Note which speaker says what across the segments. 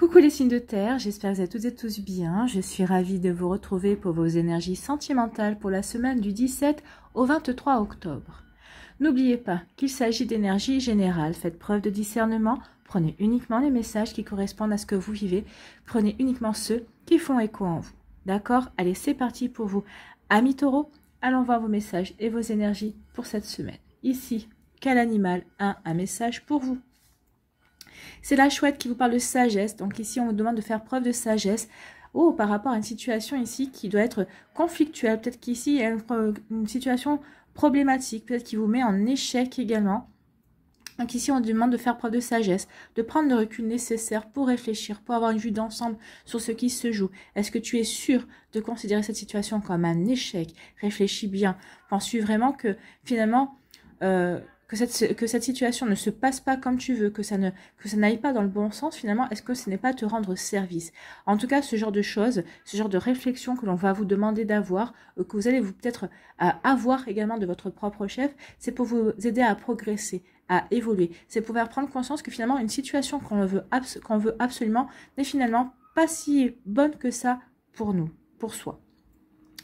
Speaker 1: Coucou les signes de terre, j'espère que vous êtes toutes et tous bien. Je suis ravie de vous retrouver pour vos énergies sentimentales pour la semaine du 17 au 23 octobre. N'oubliez pas qu'il s'agit d'énergie générale. Faites preuve de discernement, prenez uniquement les messages qui correspondent à ce que vous vivez, prenez uniquement ceux qui font écho en vous. D'accord? Allez, c'est parti pour vous. Amis taureaux, allons voir vos messages et vos énergies pour cette semaine. Ici, quel animal a un message pour vous? C'est la chouette qui vous parle de sagesse. Donc ici, on vous demande de faire preuve de sagesse par rapport à une situation ici qui doit être conflictuelle. Peut-être qu'ici, il y a une situation problématique. Peut-être qui vous met en échec également. Donc ici, on demande de faire preuve de sagesse, de prendre le recul nécessaire pour réfléchir, pour avoir une vue d'ensemble sur ce qui se joue. Est-ce que tu es sûr de considérer cette situation comme un échec? Réfléchis bien. Penses-tu vraiment que finalement... que cette situation ne se passe pas comme tu veux, que ça n'aille pas dans le bon sens, finalement, est-ce que ce n'est pas te rendre service? En tout cas, ce genre de choses, ce genre de réflexion que l'on va vous demander d'avoir, que vous allez vous peut-être avoir également de votre propre chef, c'est pour vous aider à progresser, à évoluer. C'est pour faire prendre conscience que finalement, une situation qu'on veut absolument n'est finalement pas si bonne que ça pour nous, pour soi.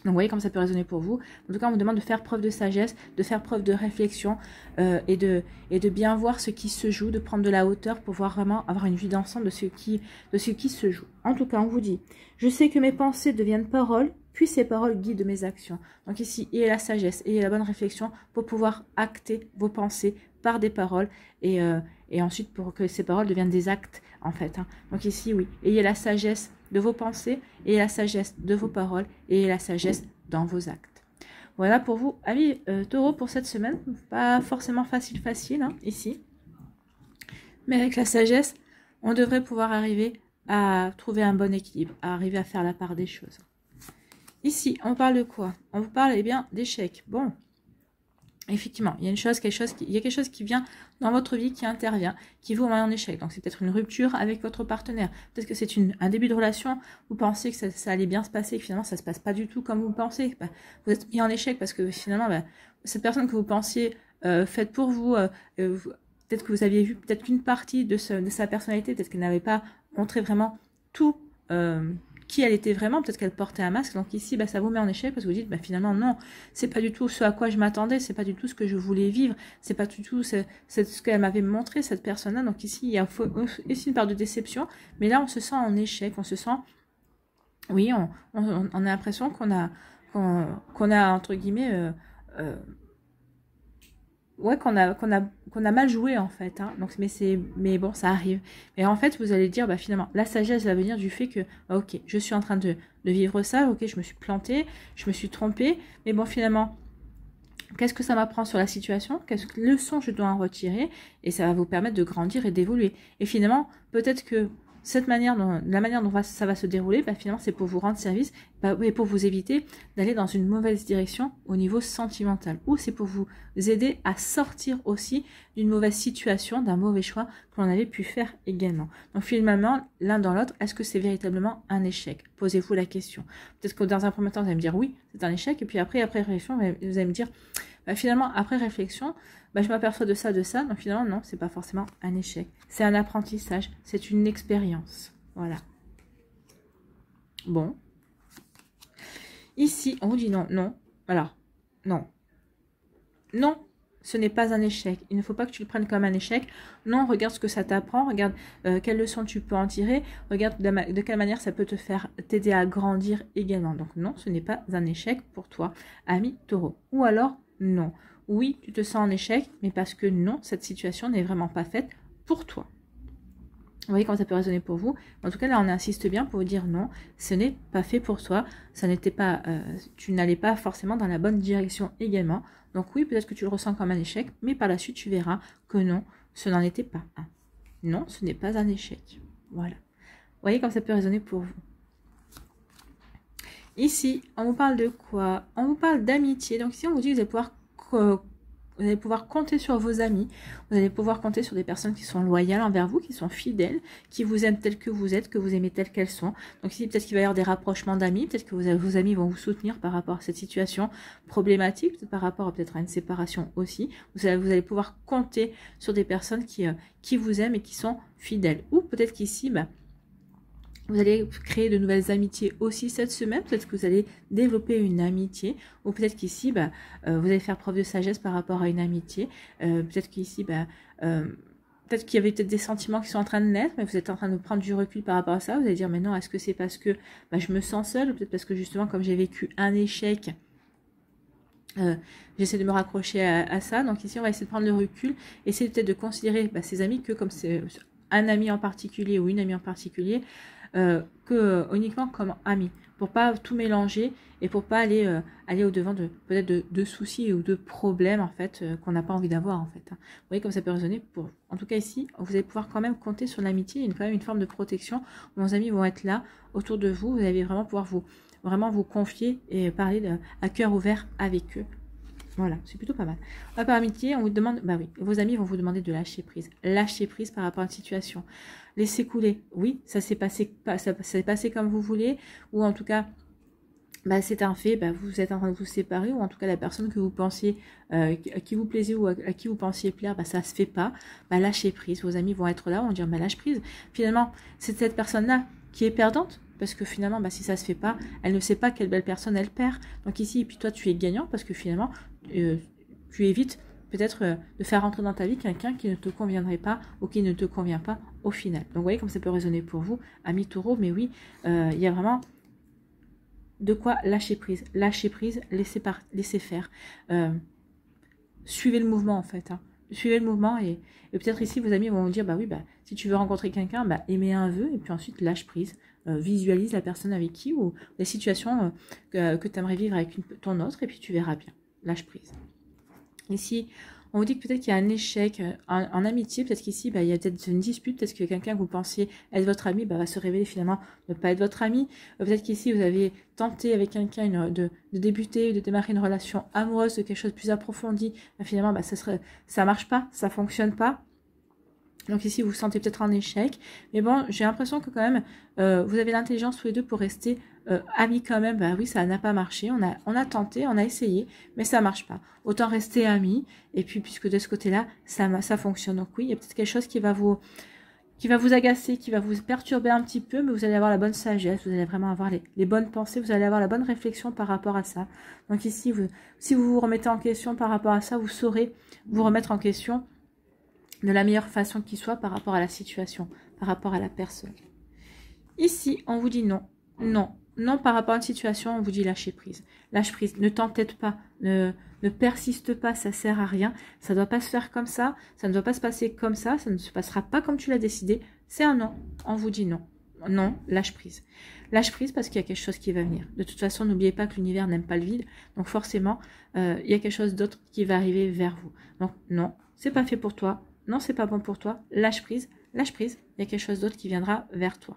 Speaker 1: Donc, vous voyez comme ça peut résonner pour vous. En tout cas, on vous demande de faire preuve de sagesse, de faire preuve de réflexion et de bien voir ce qui se joue, de prendre de la hauteur pour voir vraiment avoir une vue d'ensemble de ce qui se joue. En tout cas, on vous dit, je sais que mes pensées deviennent paroles, puis ces paroles guident mes actions. Donc ici, ayez la sagesse, ayez la bonne réflexion pour pouvoir acter vos pensées par des paroles et ensuite pour que ces paroles deviennent des actes en fait. Donc ici, oui, ayez la sagesse de vos pensées, ayez la sagesse de vos paroles, et ayez la sagesse dans vos actes. Voilà pour vous, amis taureaux, pour cette semaine. Pas forcément facile, ici. Mais avec la sagesse, on devrait pouvoir arriver à trouver un bon équilibre, à arriver à faire la part des choses. Ici, on parle de quoi? On vous parle, eh bien, d'échecs. Bon, effectivement, il y a quelque chose qui vient dans votre vie, qui intervient, qui vous met en échec. Donc, c'est peut-être une rupture avec votre partenaire. Peut-être que c'est un début de relation. Vous pensez que ça allait bien se passer, que finalement, ça ne se passe pas du tout comme vous pensez. Vous êtes mis en échec parce que finalement, cette personne que vous pensiez faite pour vous, peut-être que vous aviez vu peut-être qu'une partie de sa personnalité, peut-être qu'elle n'avait pas montré vraiment tout qui elle était vraiment, peut-être qu'elle portait un masque. Donc ici, ça vous met en échec parce que vous dites, finalement, non, c'est pas du tout ce à quoi je m'attendais, c'est pas du tout ce que je voulais vivre, c'est pas du tout ce qu'elle m'avait montré, cette personne-là. Donc ici, il y a ici une part de déception, mais là, on se sent en échec, on se sent, oui, on a l'impression qu'on a, entre guillemets, ouais, qu'on a mal joué en fait, Donc mais bon, ça arrive. Et en fait, vous allez dire, finalement, la sagesse va venir du fait que, ok, je suis en train de vivre ça, ok, je me suis plantée, je me suis trompée, mais bon, finalement, qu'est-ce que ça m'apprend sur la situation? Quelle leçon je dois en retirer? Et ça va vous permettre de grandir et d'évoluer. Et finalement, peut-être que la manière dont ça va se dérouler, finalement, c'est pour vous rendre service et pour vous éviter d'aller dans une mauvaise direction au niveau sentimental. Ou c'est pour vous aider à sortir aussi d'une mauvaise situation, d'un mauvais choix que l'on avait pu faire également. Donc finalement, l'un dans l'autre, est-ce que c'est véritablement un échec? Posez-vous la question. Peut-être que dans un premier temps, vous allez me dire oui, c'est un échec. Et puis après réflexion, vous allez me dire, finalement, après réflexion, je m'aperçois de ça. Donc finalement, non, c'est pas forcément un échec. C'est un apprentissage, c'est une expérience. Voilà. Bon. Ici, on vous dit non. Alors, non. Non, ce n'est pas un échec. Il ne faut pas que tu le prennes comme un échec. Non, regarde ce que ça t'apprend. Regarde quelles leçons tu peux en tirer. Regarde de quelle manière ça peut t'aider à grandir également. Donc non, ce n'est pas un échec pour toi, ami taureau. Ou alors, non. Oui, tu te sens en échec, mais parce que non, cette situation n'est vraiment pas faite pour toi. Vous voyez comment ça peut résonner pour vous. En tout cas, là, on insiste bien pour vous dire non, ce n'est pas fait pour toi. Ça n'était pas, tu n'allais pas forcément dans la bonne direction également. Donc oui, peut-être que tu le ressens comme un échec, mais par la suite, tu verras que non, ce n'en était pas un. Non, ce n'est pas un échec. Voilà. Vous voyez comment ça peut résonner pour vous. Ici, on vous parle de quoi? On vous parle d'amitié. Donc ici, on vous dit que vous allez pouvoir compter sur vos amis, vous allez pouvoir compter sur des personnes qui sont loyales envers vous, qui sont fidèles, qui vous aiment tel que vous êtes, que vous aimez telles qu'elles sont. Donc ici, peut-être qu'il va y avoir des rapprochements d'amis, peut-être que vos amis vont vous soutenir par rapport à cette situation problématique, peut-être par rapport à une séparation aussi. Vous allez pouvoir compter sur des personnes qui vous aiment et qui sont fidèles. Ou peut-être qu'ici, Vous allez créer de nouvelles amitiés aussi cette semaine. Peut-être que vous allez développer une amitié. Ou peut-être qu'ici, vous allez faire preuve de sagesse par rapport à une amitié. Peut-être qu'ici, peut-être qu'il y avait peut-être des sentiments qui sont en train de naître, mais vous êtes en train de prendre du recul par rapport à ça. Vous allez dire, mais non, est-ce que c'est parce que je me sens seule? Ou peut-être parce que justement, comme j'ai vécu un échec, j'essaie de me raccrocher à ça. Donc ici, on va essayer de prendre le recul. Essayer peut-être de considérer ses amis que comme c'est un ami en particulier ou une amie en particulier, que uniquement comme amis, pour pas tout mélanger et pour pas aller au-devant de peut-être de soucis ou de problèmes en fait qu'on n'a pas envie d'avoir en fait. Vous voyez comme ça peut résonner. En tout cas ici, vous allez pouvoir quand même compter sur l'amitié. Il y a quand même une forme de protection. Vos amis vont être là autour de vous. Vous allez vraiment pouvoir vous confier et parler à cœur ouvert avec eux. Voilà, c'est plutôt pas mal. Par amitié, on vous demande, oui, vos amis vont vous demander de lâcher prise. Lâcher prise par rapport à une situation. Laissez couler. Oui, ça s'est passé comme vous voulez, ou en tout cas, c'est un fait, vous êtes en train de vous séparer, ou en tout cas la personne que vous pensiez, qui vous plaisait ou à qui vous pensiez plaire, ça se fait pas. Lâchez prise. Vos amis vont être là, vont dire, lâche prise. Finalement, c'est cette personne-là qui est perdante. Parce que finalement, si ça se fait pas, elle ne sait pas quelle belle personne elle perd. Donc ici, et puis toi, tu es gagnant parce que finalement, tu évites peut-être de faire rentrer dans ta vie quelqu'un qui ne te conviendrait pas ou qui ne te convient pas au final. Donc vous voyez comme ça peut résonner pour vous, amis taureaux, mais oui, il y a vraiment de quoi lâcher prise. Lâcher prise, laisser faire. Suivez le mouvement en fait. Suivez le mouvement et peut-être ici, vos amis vont vous dire, si tu veux rencontrer quelqu'un, émets un vœu et puis ensuite lâche prise. Visualise la personne avec qui ou les situations que tu aimerais vivre avec ton autre et puis tu verras bien. Lâche prise. Ici, on vous dit que peut-être qu'il y a un échec en amitié, peut-être qu'ici, il y a peut-être une dispute, peut-être que quelqu'un que vous pensiez être votre ami va se révéler finalement ne pas être votre ami. Peut-être qu'ici, vous avez tenté avec quelqu'un de débuter, de démarrer une relation amoureuse, de quelque chose de plus approfondi. Finalement, ça marche pas, ça fonctionne pas. Donc ici, vous vous sentez peut-être en échec. Mais bon, j'ai l'impression que quand même, vous avez l'intelligence tous les deux pour rester amis quand même. Oui, ça n'a pas marché. On a tenté, on a essayé, mais ça marche pas. Autant rester amis. Et puis, puisque de ce côté-là, ça fonctionne. Donc oui, il y a peut-être quelque chose qui va vous agacer, qui va vous perturber un petit peu, mais vous allez avoir la bonne sagesse, vous allez vraiment avoir les bonnes pensées, vous allez avoir la bonne réflexion par rapport à ça. Donc ici, si vous vous remettez en question par rapport à ça, vous saurez vous remettre en question de la meilleure façon qui soit par rapport à la situation, par rapport à la personne. Ici, on vous dit non, non, non par rapport à une situation, on vous dit lâcher prise. Lâche prise, ne t'entête pas, ne persiste pas, ça sert à rien, ça ne doit pas se faire comme ça ne doit pas se passer comme ça ne se passera pas comme tu l'as décidé, c'est un non, on vous dit non. Non, lâche prise. Lâche prise parce qu'il y a quelque chose qui va venir. De toute façon, n'oubliez pas que l'univers n'aime pas le vide, donc forcément, il y a quelque chose d'autre qui va arriver vers vous. Donc non, c'est pas fait pour toi. Non, c'est pas bon pour toi. Lâche prise. Lâche prise. Il y a quelque chose d'autre qui viendra vers toi.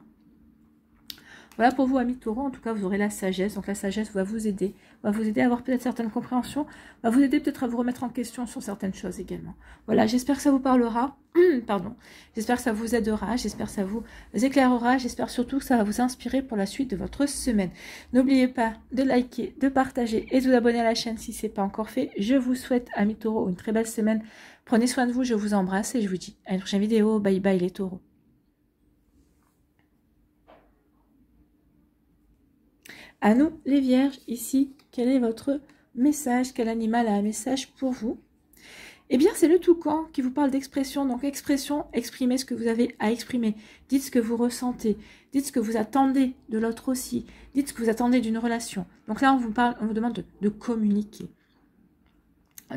Speaker 1: Voilà pour vous, amis taureaux. En tout cas, vous aurez la sagesse. Donc, la sagesse va vous aider. Va vous aider à avoir peut-être certaines compréhensions. Va vous aider peut-être à vous remettre en question sur certaines choses également. Voilà, j'espère que ça vous parlera. Pardon. J'espère que ça vous aidera. J'espère que ça vous éclairera. J'espère surtout que ça va vous inspirer pour la suite de votre semaine. N'oubliez pas de liker, de partager et de vous abonner à la chaîne si ce n'est pas encore fait. Je vous souhaite, amis taureaux, une très belle semaine. Prenez soin de vous, je vous embrasse et je vous dis à une prochaine vidéo. Bye bye les taureaux. À nous les vierges, ici, quel est votre message? Quel animal a un message pour vous? Eh bien, c'est le toucan qui vous parle d'expression. Donc, expression, exprimez ce que vous avez à exprimer. Dites ce que vous ressentez. Dites ce que vous attendez de l'autre aussi. Dites ce que vous attendez d'une relation. Donc là, on vous demande de communiquer.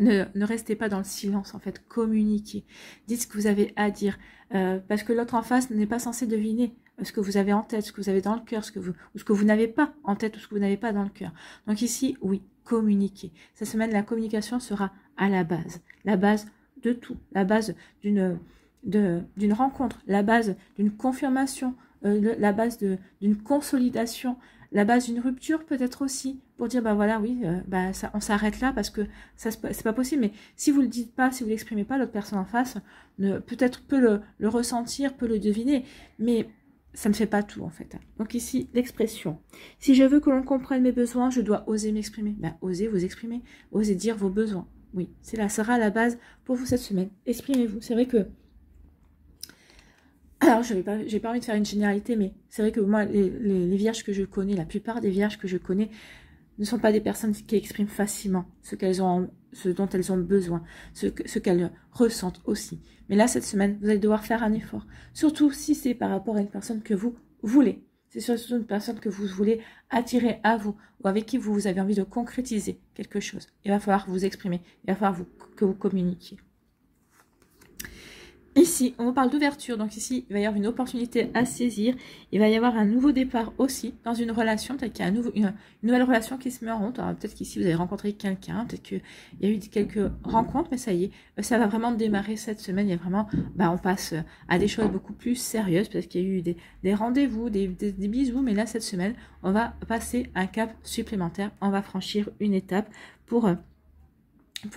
Speaker 1: Ne restez pas dans le silence, en fait, communiquez. Dites ce que vous avez à dire, parce que l'autre en face n'est pas censé deviner ce que vous avez en tête, ce que vous avez dans le cœur, ou ce que vous n'avez pas en tête, ou ce que vous n'avez pas dans le cœur. Donc ici, oui, communiquez. Cette semaine, la communication sera à la base de tout, la base d'une rencontre, la base d'une confirmation, la base d'une consolidation, la base d'une rupture peut-être aussi, pour dire, voilà, oui, on s'arrête là parce que ça c'est pas possible. Mais si vous le dites pas, si vous l'exprimez pas, l'autre personne en face peut-être peut le ressentir, peut le deviner, mais ça ne fait pas tout en fait. Donc ici, l'expression. Si je veux que l'on comprenne mes besoins, je dois oser m'exprimer. Osez vous exprimer, osez dire vos besoins. Oui, ça sera la base pour vous cette semaine. Exprimez-vous. C'est vrai que Alors, j'ai pas envie de faire une généralité, mais c'est vrai que moi, les vierges que je connais, la plupart des vierges que je connais ne sont pas des personnes qui expriment facilement ce dont elles ont besoin, ce qu'elles ressentent aussi. Mais là, cette semaine, vous allez devoir faire un effort. Surtout si c'est par rapport à une personne que vous voulez. C'est surtout une personne que vous voulez attirer à vous ou avec qui vous avez envie de concrétiser quelque chose. Il va falloir vous exprimer. Il va falloir que vous communiquiez. Ici, on vous parle d'ouverture, donc ici, il va y avoir une opportunité à saisir. Il va y avoir un nouveau départ aussi dans une relation, peut-être qu'il y a une nouvelle relation qui se met en route. Peut-être qu'ici, vous avez rencontré quelqu'un, peut-être qu'il y a eu quelques rencontres, mais ça y est, ça va vraiment démarrer cette semaine. Il y a vraiment, on passe à des choses beaucoup plus sérieuses, peut-être qu'il y a eu des rendez-vous, des bisous, mais là, cette semaine, on va passer un cap supplémentaire. On va franchir une étape pour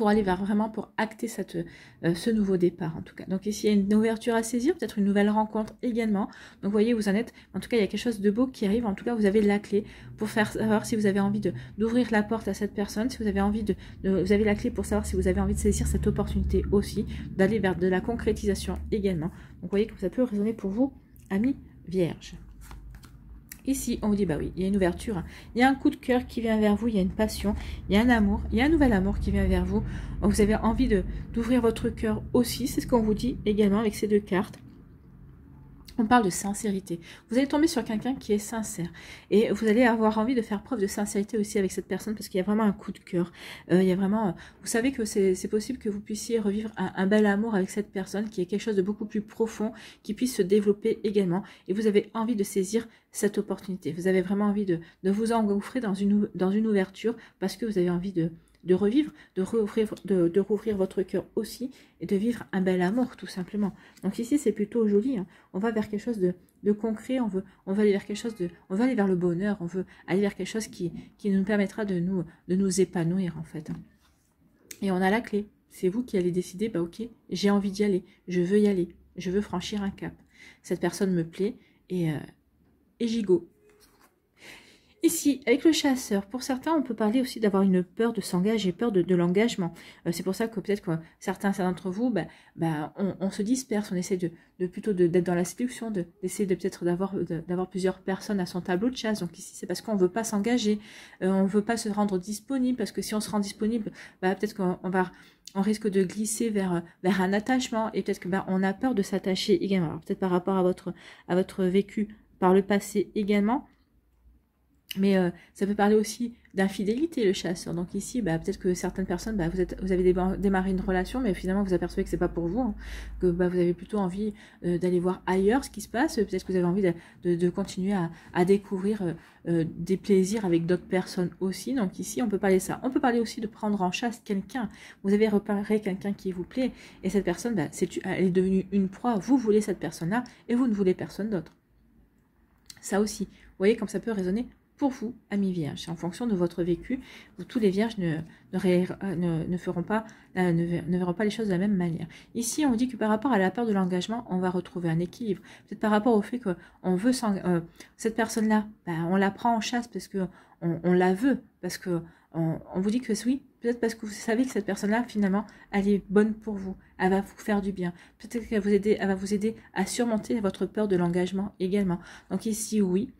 Speaker 1: aller pour acter ce nouveau départ en tout cas. Donc ici il y a une ouverture à saisir, peut-être une nouvelle rencontre également. Donc vous voyez, vous en êtes, en tout cas il y a quelque chose de beau qui arrive, en tout cas vous avez la clé pour faire savoir si vous avez envie d'ouvrir la porte à cette personne, si vous avez envie vous avez la clé pour savoir si vous avez envie de saisir cette opportunité aussi, d'aller vers de la concrétisation également. Donc vous voyez que ça peut résonner pour vous, amis vierges. Ici, on vous dit, bah oui, il y a une ouverture, il y a un coup de cœur qui vient vers vous, il y a une passion, il y a un amour, il y a un nouvel amour qui vient vers vous. Vous avez envie d'ouvrir votre cœur aussi, c'est ce qu'on vous dit également avec ces deux cartes. On parle de sincérité. Vous allez tomber sur quelqu'un qui est sincère. Et vous allez avoir envie de faire preuve de sincérité aussi avec cette personne parce qu'il y a vraiment un coup de cœur. Il y a vraiment, vous savez que c'est possible que vous puissiez revivre un bel amour avec cette personne qui est quelque chose de beaucoup plus profond, qui puisse se développer également. Et vous avez envie de saisir cette opportunité. Vous avez vraiment envie de vous engouffrer dans une ouverture parce que vous avez envie de revivre, de rouvrir votre cœur aussi et de vivre un bel amour tout simplement. Donc ici c'est plutôt joli, hein. On va vers quelque chose de concret, on va aller vers quelque chose on va aller vers le bonheur, on veut aller vers quelque chose qui nous permettra de nous épanouir en fait. Et on a la clé, c'est vous qui allez décider, bah ok, j'ai envie d'y aller, je veux y aller, je veux franchir un cap. Cette personne me plaît et j'y go. Ici, avec le chasseur, pour certains, on peut parler aussi d'avoir une peur de s'engager, peur de l'engagement. C'est pour ça que peut-être que certains d'entre vous, on se disperse, on essaie plutôt d'être dans la séduction, d'essayer peut-être d'avoir plusieurs personnes à son tableau de chasse. Donc ici, c'est parce qu'on ne veut pas s'engager, on ne veut pas se rendre disponible, parce que si on se rend disponible, peut-être on risque de glisser vers un attachement, et peut-être que on a peur de s'attacher également. Peut-être par rapport à votre vécu par le passé également. Mais ça peut parler aussi d'infidélité, le chasseur. Donc ici, peut-être que certaines personnes, vous avez démarré une relation, mais finalement vous apercevez que c'est pas pour vous, hein, que vous avez plutôt envie d'aller voir ailleurs ce qui se passe. Peut-être que vous avez envie de continuer à découvrir des plaisirs avec d'autres personnes aussi. Donc ici, on peut parler de ça. On peut parler aussi de prendre en chasse quelqu'un. Vous avez repéré quelqu'un qui vous plaît, et cette personne, elle est devenue une proie. Vous voulez cette personne-là, et vous ne voulez personne d'autre. Ça aussi, vous voyez comme ça peut résonner pour vous, amis vierges, en fonction de votre vécu, tous les vierges ne verront pas les choses de la même manière. Ici, on dit que par rapport à la peur de l'engagement, on va retrouver un équilibre. Peut-être par rapport au fait qu'on veut cette personne-là, on la prend en chasse parce que on la veut, parce que on vous dit que oui, peut-être parce que vous savez que cette personne-là, finalement, elle est bonne pour vous, elle va vous faire du bien. Peut-être qu'elle va vous aider à surmonter votre peur de l'engagement également. Donc ici, oui.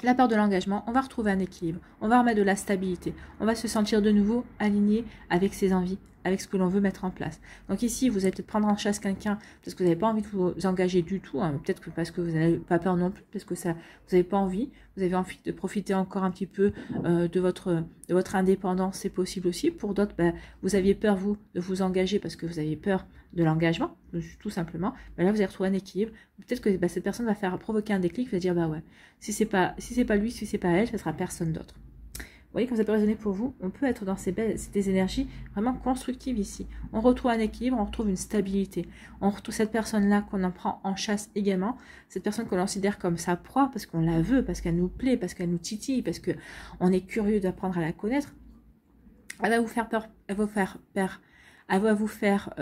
Speaker 1: La peur de l'engagement, on va retrouver un équilibre, on va remettre de la stabilité, on va se sentir de nouveau aligné avec ses envies, avec ce que l'on veut mettre en place. Donc ici, vous allez peut-être prendre en chasse quelqu'un parce que vous n'avez pas envie de vous engager du tout, hein, peut-être que parce que vous n'avez pas peur non plus, parce que vous n'avez pas envie, vous avez envie de profiter encore un petit peu de votre indépendance, c'est possible aussi. Pour d'autres, vous aviez peur, vous, de vous engager parce que vous aviez peur de l'engagement, tout simplement. Là, vous allez retrouver un équilibre. Peut-être que cette personne va provoquer un déclic, va dire, ouais, si c'est pas lui, si c'est pas elle, ce sera personne d'autre. Vous voyez, comme ça peut résonner pour vous, on peut être dans des énergies vraiment constructives ici. On retrouve un équilibre, on retrouve une stabilité. On retrouve cette personne-là qu'on en prend en chasse également. Cette personne qu'on considère comme sa proie parce qu'on la veut, parce qu'elle nous plaît, parce qu'elle nous titille, parce qu'on est curieux d'apprendre à la connaître. Elle va vous faire peur, elle va vous faire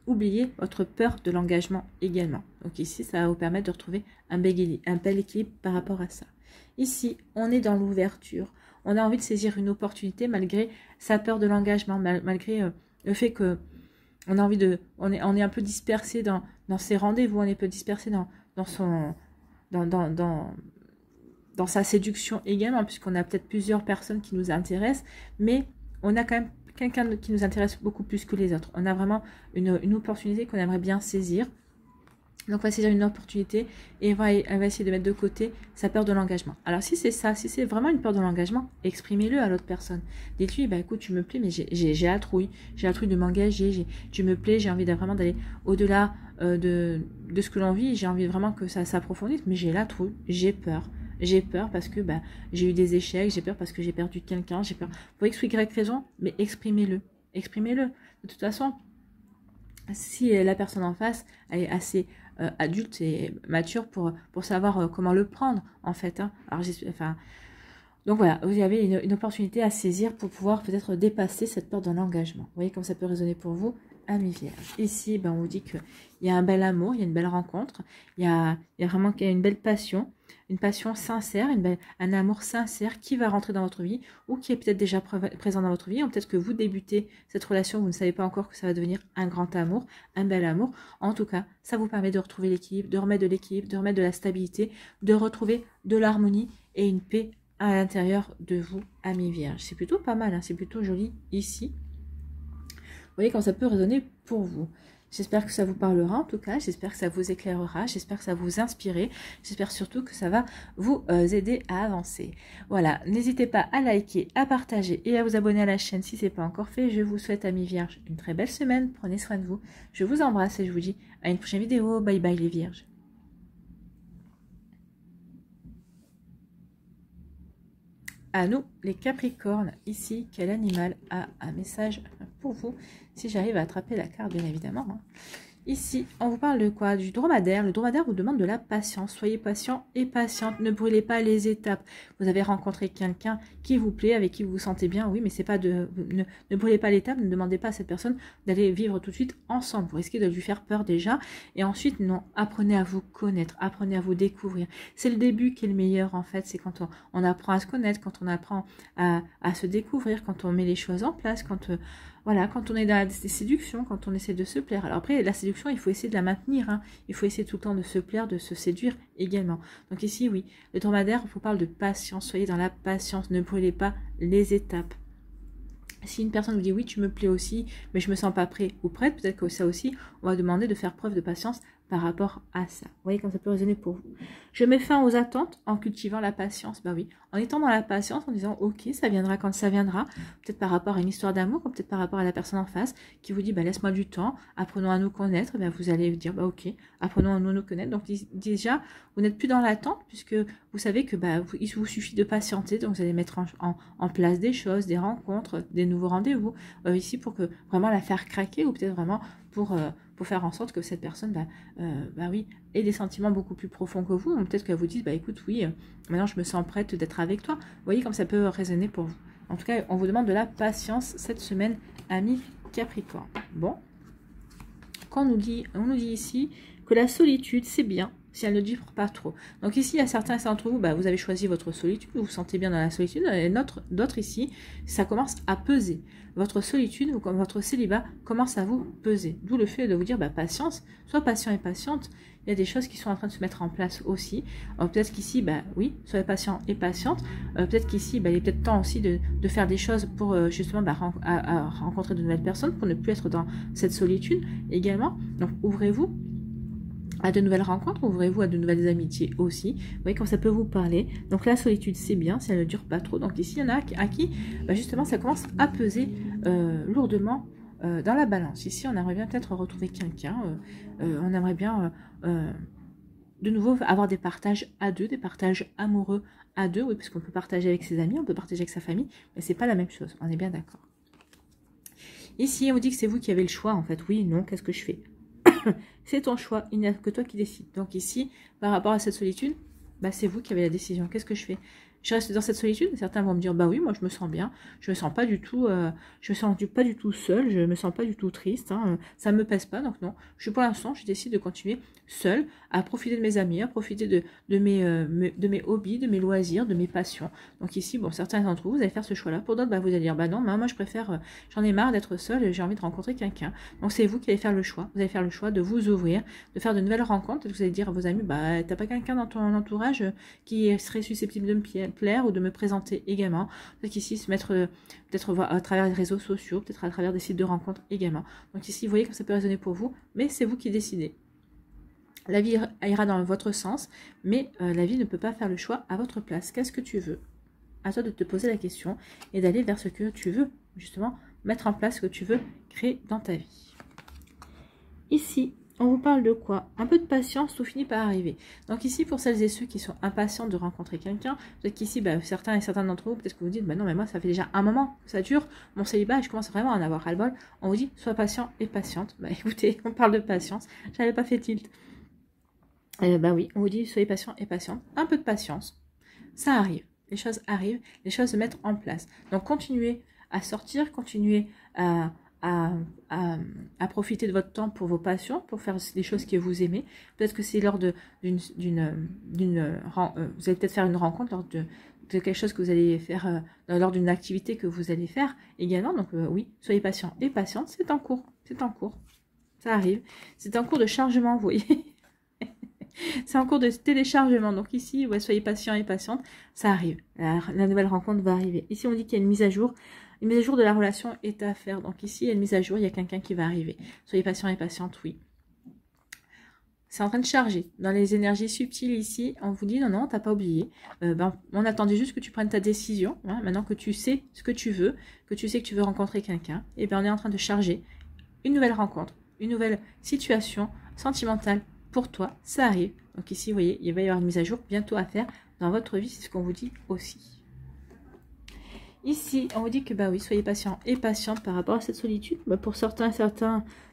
Speaker 1: oublier votre peur de l'engagement également. Donc ici, ça va vous permettre de retrouver un bel équilibre par rapport à ça. Ici, on est dans l'ouverture. On a envie de saisir une opportunité malgré sa peur de l'engagement, malgré le fait que on est un peu dispersé dans ces rendez-vous, on est un peu dispersé dans son... dans sa séduction également, puisqu'on a peut-être plusieurs personnes qui nous intéressent, mais on a quand même quelqu'un qui nous intéresse beaucoup plus que les autres. On a vraiment une opportunité qu'on aimerait bien saisir. Donc, on va saisir une opportunité et elle va essayer de mettre de côté sa peur de l'engagement. Alors, si c'est ça, si c'est vraiment une peur de l'engagement, exprimez-le à l'autre personne. Dites-lui, bah écoute, tu me plais, mais j'ai la trouille. J'ai la trouille de m'engager. Tu me plais, j'ai envie vraiment d'aller au-delà de ce que l'on vit. J'ai envie vraiment que ça s'approfondisse, mais j'ai la trouille, j'ai peur. J'ai peur parce que bah, j'ai eu des échecs, j'ai peur parce que j'ai perdu quelqu'un, j'ai peur. Pour X ou Y raison, mais exprimez-le. Exprimez-le. De toute façon, si la personne en face elle est assez adulte et mature pour savoir comment le prendre, en fait. Hein. Alors, donc voilà, vous avez une opportunité à saisir pour pouvoir peut-être dépasser cette peur de l'engagement. Vous voyez comme ça peut résonner pour vous, amis vierges. Ici, ben, on vous dit qu'il y a un bel amour, il y a une belle rencontre, il y a vraiment une belle passion, une passion sincère, un amour sincère qui va rentrer dans votre vie ou qui est peut-être déjà présent dans votre vie. Ou peut-être que vous débutez cette relation, vous ne savez pas encore que ça va devenir un grand amour, un bel amour. En tout cas, ça vous permet de retrouver l'équilibre, de remettre de l'équilibre, de remettre de la stabilité, de retrouver de l'harmonie et une paix à l'intérieur de vous, amis vierges. C'est plutôt pas mal, hein, c'est plutôt joli ici. Vous voyez quand ça peut résonner pour vous. J'espère que ça vous parlera en tout cas, j'espère que ça vous éclairera, j'espère que ça vous inspirera, j'espère surtout que ça va vous aider à avancer. Voilà, n'hésitez pas à liker, à partager et à vous abonner à la chaîne si ce n'est pas encore fait. Je vous souhaite, amis vierges, une très belle semaine, prenez soin de vous. Je vous embrasse et je vous dis à une prochaine vidéo. Bye bye les vierges. À nous, les Capricornes, ici, quel animal a un message pour vous? Si j'arrive à attraper la carte, bien évidemment. Hein. Ici, on vous parle de quoi? Du dromadaire. Le dromadaire vous demande de la patience. Soyez patient et patiente. Ne brûlez pas les étapes. Vous avez rencontré quelqu'un qui vous plaît, avec qui vous vous sentez bien. Oui, mais c'est pas de... Ne brûlez pas l'étape. Ne demandez pas à cette personne d'aller vivre tout de suite ensemble. Vous risquez de lui faire peur déjà. Et ensuite, non. Apprenez à vous connaître. Apprenez à vous découvrir. C'est le début qui est le meilleur, en fait. C'est quand on apprend à se connaître, quand on apprend à se découvrir, quand on met les choses en place, quand... Voilà, quand on est dans la séduction, quand on essaie de se plaire. Alors après, la séduction, il faut essayer de la maintenir. Hein. Il faut essayer tout le temps de se plaire, de se séduire également. Donc ici, oui, le dromadaire, il vous parle de patience. Soyez dans la patience, ne brûlez pas les étapes. Si une personne vous dit oui, tu me plais aussi, mais je me sens pas prêt ou prête, peut-être que ça aussi, on va demander de faire preuve de patience par rapport à ça. Vous voyez comme ça peut résonner pour vous. Je mets fin aux attentes en cultivant la patience. Bah oui, en étant dans la patience, en disant ok, ça viendra quand ça viendra. Peut-être par rapport à une histoire d'amour, ou peut-être par rapport à la personne en face qui vous dit bah laisse-moi du temps, apprenons à nous connaître. Bah, vous allez dire bah ok, apprenons à nous connaître. Donc déjà, vous n'êtes plus dans l'attente puisque vous savez que bah il vous suffit de patienter. Donc vous allez mettre en place des choses, des rencontres, des nouveaux rendez-vous ici pour que vraiment la faire craquer ou peut-être vraiment pour faire en sorte que cette personne bah oui, ait des sentiments beaucoup plus profonds que vous. Peut-être qu'elle vous dise, bah écoute, oui, maintenant je me sens prête d'être avec toi. Vous voyez comme ça peut résonner pour vous. En tout cas, on vous demande de la patience cette semaine, amis Capricorne. Bon, on nous dit ici que la solitude, c'est bien, si elle ne dure pas trop. Donc ici, il y a certains d'entre vous, bah, vous avez choisi votre solitude, vous vous sentez bien dans la solitude, et d'autres ici, ça commence à peser. Votre solitude ou votre célibat commence à vous peser. D'où le fait de vous dire, bah, patience, sois patient et patiente. Il y a des choses qui sont en train de se mettre en place aussi. Peut-être qu'ici, bah, oui, soyez patient et patiente. Peut-être qu'ici, bah, il est peut-être temps aussi de faire des choses pour justement bah, rencontrer de nouvelles personnes, pour ne plus être dans cette solitude également. Donc, ouvrez-vous à de nouvelles rencontres, ouvrez-vous à de nouvelles amitiés aussi. Vous voyez comme ça peut vous parler. Donc la solitude, c'est bien, si elle ne dure pas trop. Donc ici, il y en a à qui bah justement, ça commence à peser lourdement dans la balance. Ici, on aimerait bien peut-être retrouver quelqu'un. On aimerait bien de nouveau avoir des partages à deux, des partages amoureux à deux. Oui, parce qu'on peut partager avec ses amis, on peut partager avec sa famille, mais c'est pas la même chose. On est bien d'accord. Ici, on vous dit que c'est vous qui avez le choix, en fait. Oui, non, qu'est-ce que je fais? C'est ton choix, il n'y a que toi qui décides. Donc ici, par rapport à cette solitude, bah, c'est vous qui avez la décision. Qu'est-ce que je fais? je reste dans cette solitude. Certains vont me dire, bah oui, moi je me sens bien, je me sens pas du tout, pas du tout seule, je me sens pas du tout triste, hein, ça me pèse pas. Donc non, pour l'instant, je décide de continuer seule, à profiter de mes amis, à profiter de mes hobbies, de mes loisirs, de mes passions. Donc ici, bon, certains d'entre vous, vous allez faire ce choix-là. Pour d'autres, bah, vous allez dire, bah non, moi je préfère, j'en ai marre d'être seule, j'ai envie de rencontrer quelqu'un. Donc c'est vous qui allez faire le choix. Vous allez faire le choix de vous ouvrir, de faire de nouvelles rencontres. Vous allez dire à vos amis, bah t'as pas quelqu'un dans ton entourage qui serait susceptible de me plaire ou de me présenter également. Donc ici, se mettre peut-être à travers les réseaux sociaux, peut-être à travers des sites de rencontres également. Donc ici, vous voyez comme ça peut résonner pour vous, mais c'est vous qui décidez. La vie ira dans votre sens, mais la vie ne peut pas faire le choix à votre place. Qu'est-ce que tu veux? À toi de te poser la question et d'aller vers ce que tu veux, justement, mettre en place ce que tu veux créer dans ta vie. Ici, on vous parle de quoi? Un peu de patience, tout finit par arriver. Donc ici, pour celles et ceux qui sont impatients de rencontrer quelqu'un, peut-être qu'ici, bah, certains et certains d'entre vous, peut-être que vous dites, bah non, mais moi, ça fait déjà un moment que ça dure, mon célibat, et je commence vraiment à en avoir ras-le-bol. On vous dit, sois patient et patiente. Bah écoutez, on parle de patience, j'avais pas fait tilt. Bah oui, on vous dit, soyez patient et patiente. Un peu de patience, ça arrive. Les choses arrivent, les choses se mettent en place. Donc continuez à sortir, continuez à profiter de votre temps pour vos passions, pour faire des choses que vous aimez. Peut-être que c'est lors vous allez peut-être faire une rencontre lors de quelque chose que vous allez faire, lors d'une activité que vous allez faire également. Donc oui, soyez patient et patiente, c'est en cours, ça arrive. C'est en cours de chargement, vous voyez. C'est en cours de téléchargement. Donc ici, ouais, soyez patient et patiente, ça arrive. La nouvelle rencontre va arriver. Ici, on dit qu'il y a une mise à jour. Une mise à jour de la relation est à faire. Donc ici, il y a une mise à jour, il y a quelqu'un qui va arriver. Soyez patient et patiente, oui. C'est en train de charger. Dans les énergies subtiles ici, on vous dit non, non, t'as pas oublié. On attendait juste que tu prennes ta décision. Hein, maintenant que tu sais ce que tu veux, que tu sais que tu veux rencontrer quelqu'un, et bien on est en train de charger une nouvelle rencontre, une nouvelle situation sentimentale pour toi. Ça arrive. Donc ici, vous voyez, il va y avoir une mise à jour bientôt à faire dans votre vie. C'est ce qu'on vous dit aussi. Ici, on vous dit que bah oui, soyez patient et patiente par rapport à cette solitude. Bah, pour certains,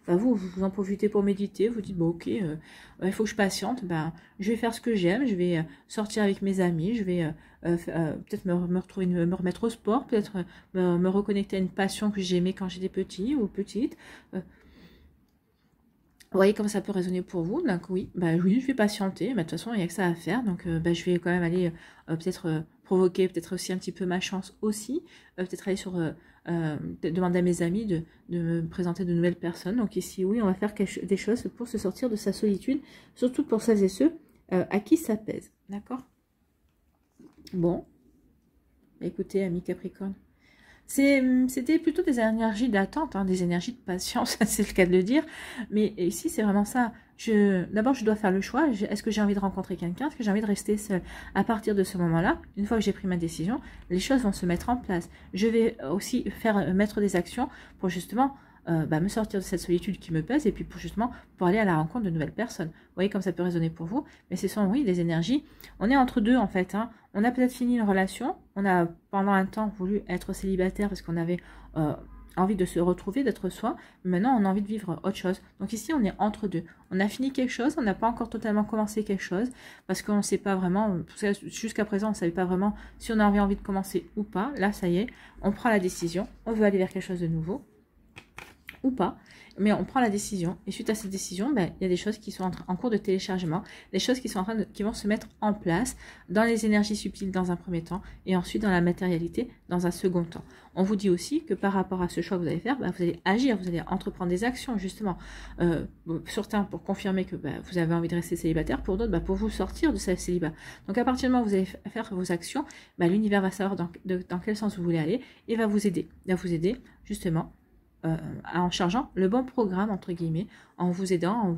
Speaker 1: bah vous en profitez pour méditer. Vous dites, bon ok, il faut que je patiente. Bah, je vais faire ce que j'aime. Je vais sortir avec mes amis. Je vais peut-être me remettre au sport. Peut-être me reconnecter à une passion que j'aimais quand j'étais petit ou petite. Vous voyez comme ça peut résonner pour vous. Donc oui, bah oui, je vais patienter. Mais de toute façon, il n'y a que ça à faire. Donc bah, je vais quand même aller peut-être provoquer peut-être aussi un petit peu ma chance aussi. Peut-être aller sur demander à mes amis de me présenter de nouvelles personnes. Donc ici, oui, on va faire des choses pour se sortir de sa solitude. Surtout pour celles et ceux à qui ça pèse. D'accord? Bon. Écoutez, amis Capricorne. C'était plutôt des énergies d'attente, hein, des énergies de patience, c'est le cas de le dire. Mais ici, c'est vraiment ça. D'abord, je dois faire le choix. Est-ce que j'ai envie de rencontrer quelqu'un? Est-ce que j'ai envie de rester seule? À partir de ce moment-là, une fois que j'ai pris ma décision, les choses vont se mettre en place. Je vais aussi mettre des actions pour justement me sortir de cette solitude qui me pèse et puis pour aller à la rencontre de nouvelles personnes. Vous voyez comme ça peut résonner pour vous, mais ce sont, oui, des énergies. On est entre deux en fait. Hein. On a peut-être fini une relation, on a pendant un temps voulu être célibataire parce qu'on avait envie de se retrouver, d'être soi. Maintenant, on a envie de vivre autre chose. Donc ici, on est entre deux. On a fini quelque chose, on n'a pas encore totalement commencé quelque chose parce qu'on ne sait pas vraiment, jusqu'à présent, on ne savait pas vraiment si on avait envie de commencer ou pas. Là, ça y est, on prend la décision, on veut aller vers quelque chose de nouveau. Ou pas, mais on prend la décision et suite à cette décision, il y a des choses qui sont en cours de téléchargement, des choses qui sont qui vont se mettre en place dans les énergies subtiles dans un premier temps et ensuite dans la matérialité dans un second temps. On vous dit aussi que par rapport à ce choix que vous allez faire, vous allez agir, vous allez entreprendre des actions justement, certains pour confirmer que vous avez envie de rester célibataire, pour d'autres pour vous sortir de ce célibat. Donc à partir du moment où vous allez faire vos actions, l'univers va savoir dans quel sens vous voulez aller et va vous aider, justement en chargeant le bon programme, entre guillemets, en vous aidant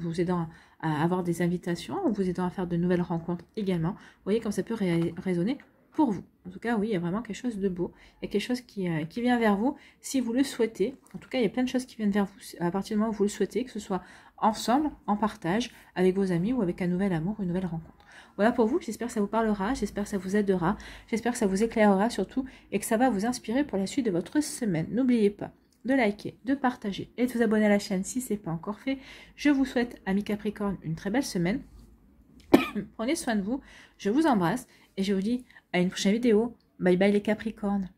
Speaker 1: à avoir des invitations, en vous aidant à faire de nouvelles rencontres également. Vous voyez comme ça peut résonner pour vous. En tout cas, oui, il y a vraiment quelque chose de beau. Il y a quelque chose qui vient vers vous si vous le souhaitez. En tout cas, il y a plein de choses qui viennent vers vous à partir du moment où vous le souhaitez, que ce soit ensemble, en partage, avec vos amis ou avec un nouvel amour, une nouvelle rencontre. Voilà pour vous, j'espère que ça vous parlera, j'espère que ça vous aidera, j'espère que ça vous éclairera surtout et que ça va vous inspirer pour la suite de votre semaine. N'oubliez pas de liker, de partager et de vous abonner à la chaîne si ce n'est pas encore fait. Je vous souhaite, amis Capricorne, une très belle semaine. Prenez soin de vous, je vous embrasse et je vous dis à une prochaine vidéo. Bye bye les Capricornes.